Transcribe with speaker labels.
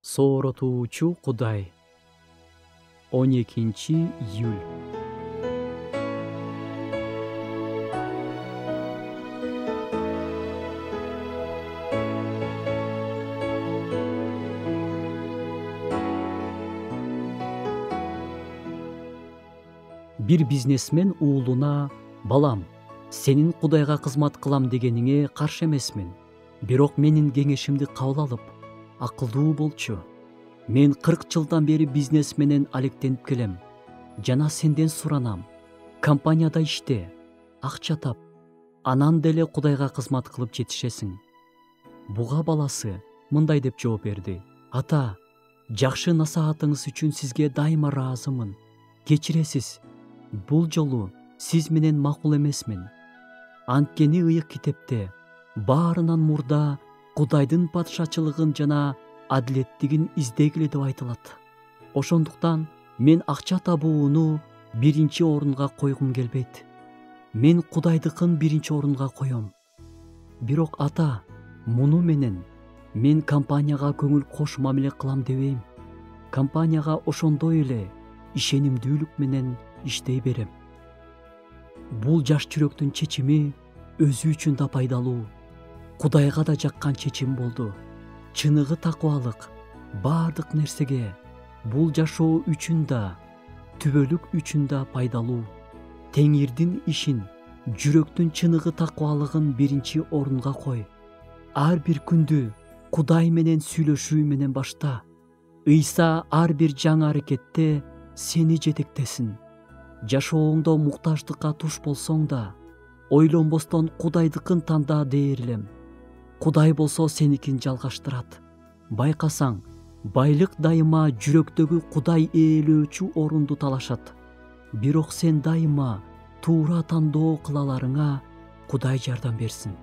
Speaker 1: Сооротуучу Кудай. 12-июль. Бир бизнесмен уулуна: балам, сенин Кудайга кызмат кылам дегениңе каршы эмесмин. Бирок менин кеңешимди кабыл алып, акылдуу болчу. Мен 40 жылдан бери бизнес менен алектенип келем. Жана сенден суранам. Компанияда иште, акча тап, анан деле Кудайга кызмат кылып жетишесиң. Буга баласы мындай деп жооп берди: ата, жакшы насаатыңыз үчүн сизге дайыма ыраазымын. Кечиресиз. Бул жолу сиз менен макул эмесмин. Анткени ыйык китепте баарынан мурда Кудайдын патшачылыгын жана адилеттигин издегиле деп айтылат. Ошондуктан мен акча табууну биринчи орунга койгум келбейт. Мен Кудайдыкын биринчи орунга коем. Бирок ата, муну менен мен компанияга көңүл кош мамиле кылам дебейм. Компанияга ошондой эле ишенимдүүлүк менен иштей берем. Бул жаш жүрөктүн чечими өзү үчүн да пайдалуу, Кудайга да жаккан чечим болду. Чыныгы такыбалык баардык нерсеге, бул жашоо үчүн да, түбөлүк үчүн да пайдалуу. Теңирдин ишин, жүрөктүн чыныгы такыбалыгын биринчи орунга кой. Ар бир күндү Кудай менен сүйлөшүү менен башта. Ыйса ар бир жаңы аракетте сени жетектесин. Жашооңдо муктаждыкка туш болсоң да, ойлонбостон Кудайдыкын танда дээр элем. Кудай болсо сеникин жалгаштырат. Байкасаң, байлык дайыма жүрөктөгү Кудай ээлөөчү орунду талашат. Бирок сен дайыма туура тандоо кылаларыңа Кудай жардам берсин.